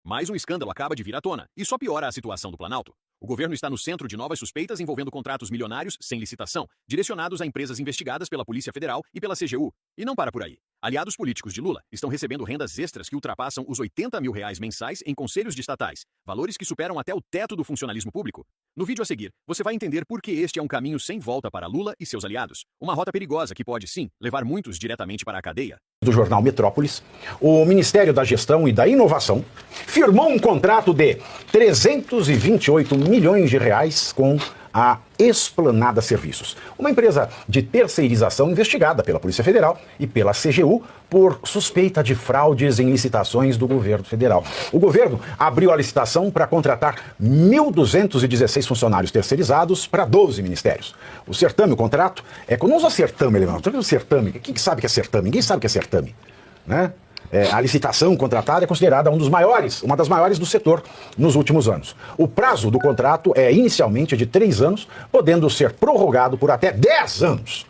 Mais um escândalo acaba de vir à tona, e só piora a situação do Planalto. O governo está no centro de novas suspeitas envolvendo contratos milionários sem licitação, direcionados a empresas investigadas pela Polícia Federal e pela CGU. E não para por aí. Aliados políticos de Lula estão recebendo rendas extras que ultrapassam os R$80 mil mensais em conselhos de estatais, valores que superam até o teto do funcionalismo público. No vídeo a seguir, você vai entender por que este é um caminho sem volta para Lula e seus aliados. Uma rota perigosa que pode, sim, levar muitos diretamente para a cadeia. Do jornal Metrópolis, o Ministério da Gestão e da Inovação firmou um contrato de 328 milhões de reais com a Esplanada Serviços, uma empresa de terceirização investigada pela Polícia Federal e pela CGU por suspeita de fraudes em licitações do governo federal. O governo abriu a licitação para contratar 1.216 funcionários terceirizados para 12 ministérios. O certame, o contrato, não usa certame, o certame. Quem sabe que é certame? Ninguém sabe que é certame, né? A licitação contratada é considerada uma das maiores do setor nos últimos anos. O prazo do contrato é inicialmente de 3 anos, podendo ser prorrogado por até 10 anos.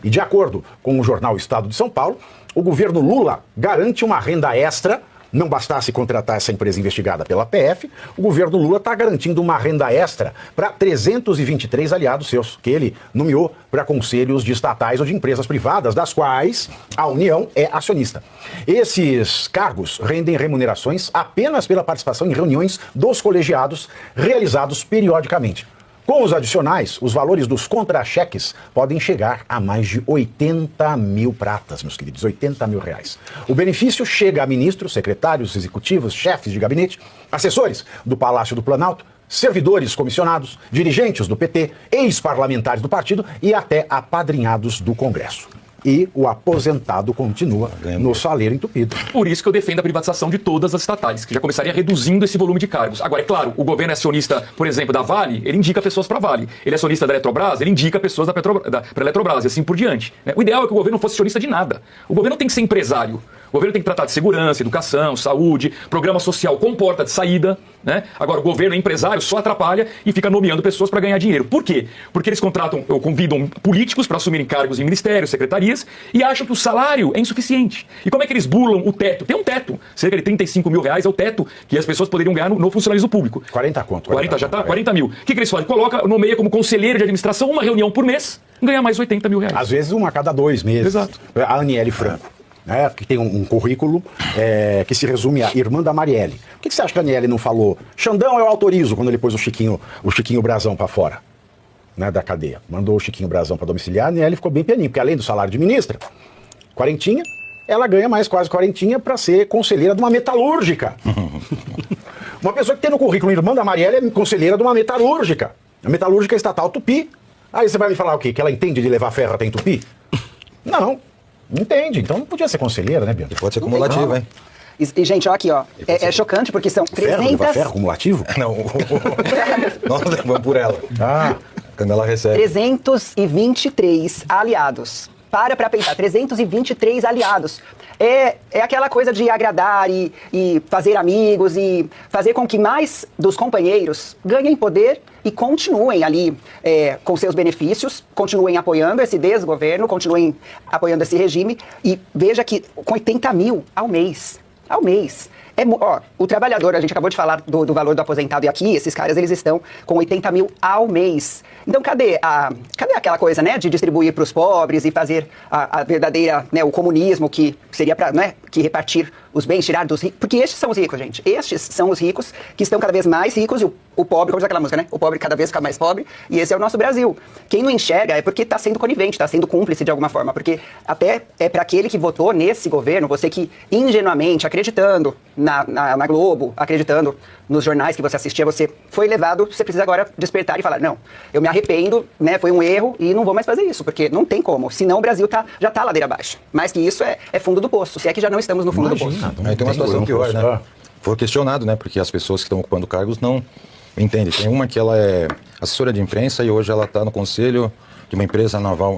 E de acordo com o jornal Estado de São Paulo, o governo Lula garante uma renda extra. Não bastasse contratar essa empresa investigada pela PF, o governo Lula está garantindo uma renda extra para 323 aliados seus, que ele nomeou para conselhos de estatais ou de empresas privadas, das quais a União é acionista. Esses cargos rendem remunerações apenas pela participação em reuniões dos colegiados realizados periodicamente. Com os adicionais, os valores dos contra-cheques podem chegar a mais de 80 mil pratas, meus queridos, 80 mil reais. O benefício chega a ministros, secretários, executivos, chefes de gabinete, assessores do Palácio do Planalto, servidores comissionados, dirigentes do PT, ex-parlamentares do partido e até apadrinhados do Congresso. E o aposentado continua no saleiro entupido. Por isso que eu defendo a privatização de todas as estatais, que já começaria reduzindo esse volume de cargos. Agora, é claro, o governo é acionista, por exemplo, da Vale, ele indica pessoas para a Vale. Ele é acionista da Eletrobras, ele indica pessoas para a Eletrobras, e assim por diante. O ideal é que o governo não fosse acionista de nada. O governo tem que ser empresário. O governo tem que tratar de segurança, educação, saúde, programa social com porta de saída, né? Agora, o governo é empresário, só atrapalha e fica nomeando pessoas para ganhar dinheiro. Por quê? Porque eles convidam políticos para assumirem cargos em ministérios, secretarias, e acham que o salário é insuficiente. E como é que eles burlam o teto? Tem um teto. Cerca de 35 mil reais é o teto que as pessoas poderiam ganhar no funcionalismo público. 40 conto. 40 já tá? 40 mil. O que eles fazem? Nomeia como conselheiro de administração uma reunião por mês, ganha mais 80 mil reais. Às vezes uma a cada 2 meses. Exato. A Aniele Franco, que tem um currículo que se resume a irmã da Marielle. O que você acha que a Aniele não falou? Xandão, eu autorizo, quando ele pôs o Chiquinho Brazão para fora, né, da cadeia. Mandou o Chiquinho Brazão para domiciliar, a Aniele ficou bem pianinho, porque além do salário de ministra, quarentinha, ela ganha mais quase quarentinha para ser conselheira de uma metalúrgica. Uma pessoa que tem no currículo irmã da Marielle é conselheira de uma metalúrgica. A metalúrgica estatal Tupi. Aí você vai me falar o quê? Que ela entende de levar ferro até em Tupi? Não entende. Então não podia ser conselheira, né, Bianca? Pode ser cumulativo, hein? E, gente, ó, aqui, ó, é chocante porque são 300... Ferro cumulativo? Não, nós levamos por ela. Quando ela recebe. 323 aliados. Para pensar, 323 aliados. É aquela coisa de agradar e fazer amigos e fazer com que mais dos companheiros ganhem poder e continuem ali com seus benefícios, continuem apoiando esse desgoverno, continuem apoiando esse regime. E veja que com 80 mil ao mês. O trabalhador, a gente acabou de falar do valor do aposentado, e aqui esses caras eles estão com 80 mil ao mês. Então cadê aquela coisa, né, de distribuir para os pobres e fazer a verdadeira, né, o comunismo que seria para, né, que repartir os bens, tirar dos ricos? Porque estes são os ricos, gente. Estes são os ricos que estão cada vez mais ricos e o pobre, como diz aquela música, né? O pobre cada vez fica mais pobre, e esse é o nosso Brasil. Quem não enxerga é porque está sendo conivente, está sendo cúmplice de alguma forma, porque até é para aquele que votou nesse governo, você que ingenuamente, acreditando na Globo, acreditando nos jornais que você assistia, você foi levado, você precisa agora despertar e falar, não, eu me arrependo, né, foi um erro e não vou mais fazer isso, porque não tem como, senão o Brasil já está ladeira abaixo. Mais que isso é fundo do poço, se é que já não estamos no fundo do poço. Aí tem uma situação pior, né? Foi questionado, né, porque as pessoas que estão ocupando cargos não entendem. Tem uma que ela é assessora de imprensa e hoje ela está no conselho de uma empresa naval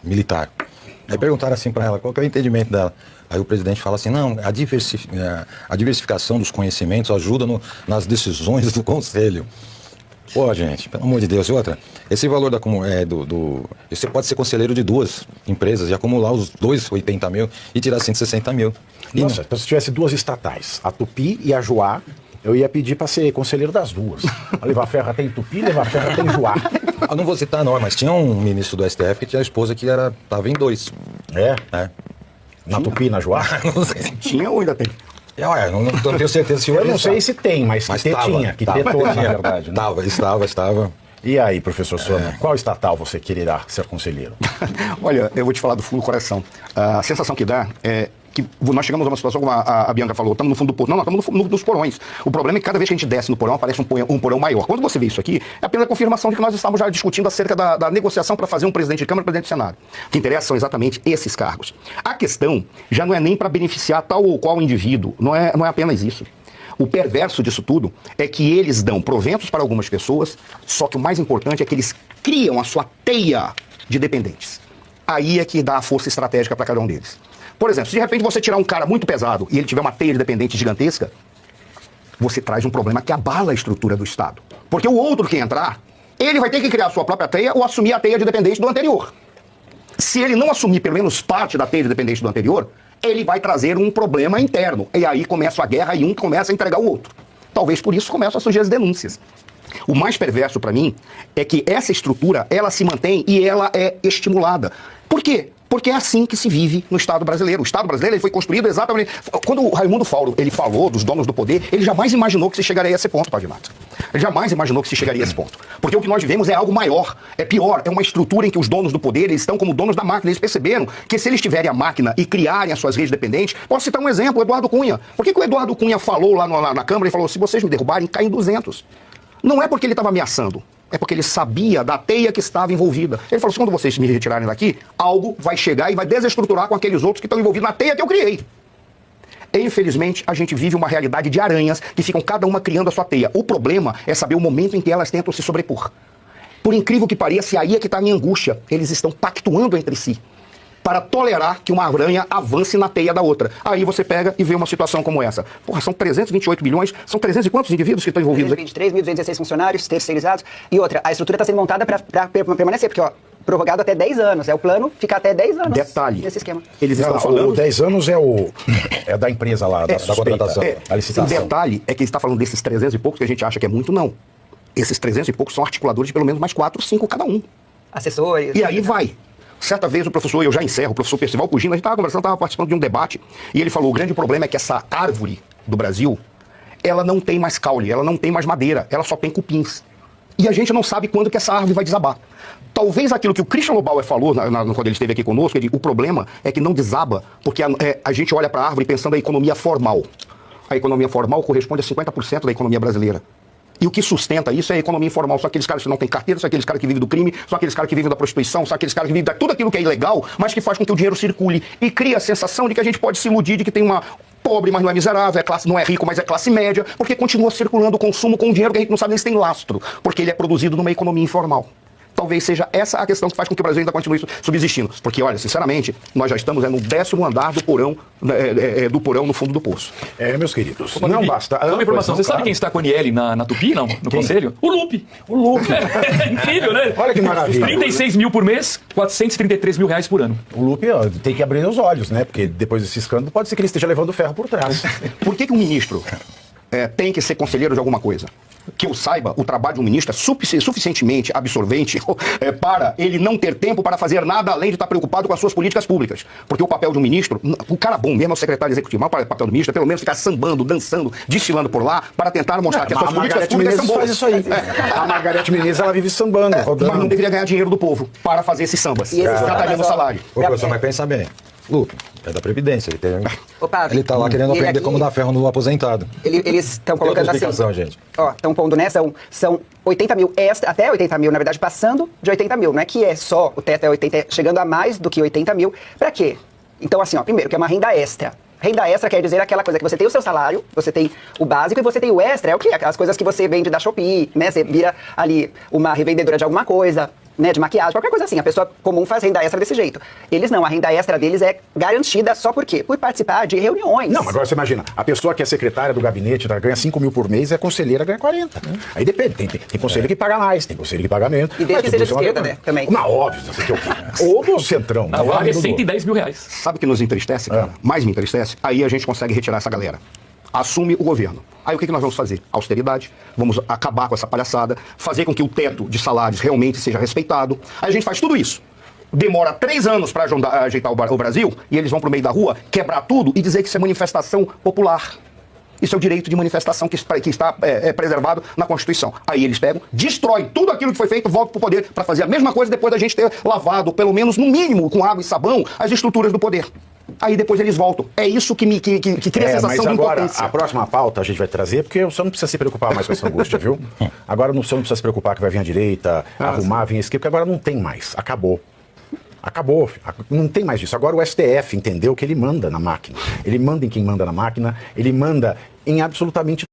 militar. Aí perguntaram assim para ela, qual que é o entendimento dela? Aí o presidente fala assim, não, a diversificação dos conhecimentos ajuda nas decisões do conselho. Pô, gente, pelo amor de Deus. E outra, esse valor você pode ser conselheiro de 2 empresas e acumular os 80 mil e tirar 160 mil. Nossa, então se tivesse 2 estatais, a Tupi e a Joá, eu ia pedir para ser conselheiro das 2. A Levar Ferro tem Tupi, Levar Ferro tem Joá. Eu não vou citar não, mas tinha um ministro do STF que tinha a esposa que tava em 2. É? Na Tupi e na Joá? Não sei. Tinha ou ainda tem? Não tenho certeza se Eu hoje não sei se tem, mas que tinha, que tetou, na verdade. Né? Estava. E aí, professor Sônia, qual estatal você quererá ser conselheiro? Olha, eu vou te falar do fundo do coração. A sensação que dá é que nós chegamos a uma situação, como a Bianca falou, estamos no fundo do poço. Não, estamos nos porões. O problema é que cada vez que a gente desce no porão, aparece um porão maior. Quando você vê isso aqui, é apenas a confirmação de que nós estávamos já discutindo acerca da negociação para fazer um presidente de Câmara e presidente do Senado. O que interessa são exatamente esses cargos. A questão já não é nem para beneficiar tal ou qual indivíduo, não é apenas isso. O perverso disso tudo é que eles dão proventos para algumas pessoas, só que o mais importante é que eles criam a sua teia de dependentes. Aí é que dá a força estratégica para cada um deles. Por exemplo, se de repente você tirar um cara muito pesado e ele tiver uma teia de dependente gigantesca, você traz um problema que abala a estrutura do Estado. Porque o outro que entrar, ele vai ter que criar a sua própria teia ou assumir a teia de dependente do anterior. Se ele não assumir pelo menos parte da teia de dependente do anterior, ele vai trazer um problema interno. E aí começa a guerra e um começa a entregar o outro. Talvez por isso começam a surgir as denúncias. O mais perverso para mim é que essa estrutura, ela se mantém e ela é estimulada. Por quê? Porque é assim que se vive no Estado brasileiro. O Estado brasileiro ele foi construído exatamente... Quando o Raimundo Fauro ele falou dos donos do poder, ele jamais imaginou que se chegaria a esse ponto, Pavinato. Ele jamais imaginou que se chegaria a esse ponto. Porque o que nós vivemos é algo maior, é pior, é uma estrutura em que os donos do poder eles estão como donos da máquina. Eles perceberam que se eles tiverem a máquina e criarem as suas redes dependentes... Posso citar um exemplo, o Eduardo Cunha. Por que o Eduardo Cunha falou lá na Câmara e falou, se vocês me derrubarem, caem 200? Não é porque ele estava ameaçando. É porque ele sabia da teia que estava envolvida. Ele falou assim, quando vocês me retirarem daqui, algo vai chegar e vai desestruturar com aqueles outros que estão envolvidos na teia que eu criei. E, infelizmente, a gente vive uma realidade de aranhas que ficam cada uma criando a sua teia. O problema é saber o momento em que elas tentam se sobrepor. Por incrível que pareça, aí é que está a minha angústia. Eles estão pactuando entre si para tolerar que uma aranha avance na teia da outra. Aí você pega e vê uma situação como essa. Porra, são 328 milhões, são 300 e quantos indivíduos que estão envolvidos aqui? 23.216 funcionários terceirizados. E outra, a estrutura está sendo montada para permanecer, porque, ó, prorrogado até 10 anos. É o plano ficar até 10 anos. Detalhe. Nesse esquema. Eles estão falando... O 10 anos é da empresa lá, da contratação, a licitação. O detalhe é que ele está falando desses 300 e poucos que a gente acha que é muito, não. Esses 300 e poucos são articuladores de pelo menos mais 4, 5 cada um. Assessores. E aí vai. Certa vez o professor, eu já encerro, o professor Percival Pugino, a gente estava conversando, estava participando de um debate, e ele falou, o grande problema é que essa árvore do Brasil, ela não tem mais caule, ela não tem mais madeira, ela só tem cupins. E a gente não sabe quando que essa árvore vai desabar. Talvez aquilo que o Christian Lobauer falou quando ele esteve aqui conosco, o problema é que não desaba, porque a gente olha para a árvore pensando a economia formal. A economia formal corresponde a 50% da economia brasileira. E o que sustenta isso é a economia informal. São aqueles caras que não têm carteira, são aqueles caras que vivem do crime, são aqueles caras que vivem da prostituição, são aqueles caras que vivem de tudo aquilo que é ilegal, mas que faz com que o dinheiro circule. E cria a sensação de que a gente pode se iludir de que tem uma pobre, mas não é miserável, não é rico, mas é classe média, porque continua circulando o consumo com dinheiro que a gente não sabe nem se tem lastro, porque ele é produzido numa economia informal. Talvez seja essa a questão que faz com que o Brasil ainda continue subsistindo. Porque, olha, sinceramente, nós já estamos no 10º andar do porão, do porão no fundo do poço. Meus queridos, não basta... Uma informação, você sabe quem está com a Aniele na Tupi, não? No conselho? O Lupe. O Lupe. É incrível, né? Olha que maravilha. 36 mil por mês, 433 mil reais por ano. O Lupe tem que abrir os olhos, né? Porque depois desse escândalo pode ser que ele esteja levando ferro por trás. Por que um ministro tem que ser conselheiro de alguma coisa? Que eu saiba, o trabalho de um ministro é suficientemente absorvente para ele não ter tempo para fazer nada além de estar preocupado com as suas políticas públicas. Porque o papel de um ministro, o cara bom mesmo é o secretário executivo, mas o papel do ministro é pelo menos ficar sambando, dançando, destilando por lá, para tentar mostrar que as suas políticas públicas são boas. Faz isso aí. A Margarete Menezes, ela vive sambando, rodando. Mas não deveria ganhar dinheiro do povo para fazer esses sambas. E no salário. Ô, professor, mas pensa bem. Lupe, é da Previdência. Ele tá lá querendo aprender como dar ferro no aposentado. Eles estão colocando assim. Gente. Ó, estão pondo, né? São 80 mil extra, até 80 mil, na verdade, passando de 80 mil. Não é que é só o teto é 80, chegando a mais do que 80 mil. Pra quê? Então, assim, ó, primeiro, que é uma renda extra. Renda extra quer dizer aquela coisa que você tem o seu salário, você tem o básico e você tem o extra. É o quê? Aquelas coisas que você vende da Shopee, né? Você vira ali uma revendedora de alguma coisa. né, de maquiagem, qualquer coisa assim. A pessoa comum faz renda extra desse jeito. Eles não, a renda extra deles é garantida só por quê? Por participar de reuniões. Não, agora você imagina, a pessoa que é secretária do gabinete ganha 5 mil por mês, é conselheira, ganha 40. Aí depende, tem conselheiro que paga mais, tem conselheiro que paga menos. E desde que seja de esquerda, né, também. Não, óbvio, você quer o quê? Ou do Centrão. Na Vale é 110 mil reais. Sabe o que nos entristece, cara? Mais me entristece? Aí a gente consegue retirar essa galera. Assume o governo. Aí o que nós vamos fazer? Austeridade, vamos acabar com essa palhaçada, fazer com que o teto de salários realmente seja respeitado. Aí a gente faz tudo isso. Demora 3 anos para ajeitar o Brasil, e eles vão pro meio da rua quebrar tudo e dizer que isso é manifestação popular. Isso é o direito de manifestação que está preservado na Constituição. Aí eles pegam, destroem tudo aquilo que foi feito, voltam para o poder para fazer a mesma coisa depois da gente ter lavado, pelo menos no mínimo, com água e sabão, as estruturas do poder. Aí depois eles voltam. É isso que cria a sensação de agora, impotência. a próxima pauta a gente vai trazer, porque o senhor não precisa se preocupar mais com essa angústia, viu? Agora o senhor não precisa se preocupar que vai vir a direita, arrumar, vir a esquerda, porque agora não tem mais. Acabou. Acabou, não tem mais isso. Agora o STF entendeu que ele manda na máquina. Ele manda em quem manda na máquina, ele manda em absolutamente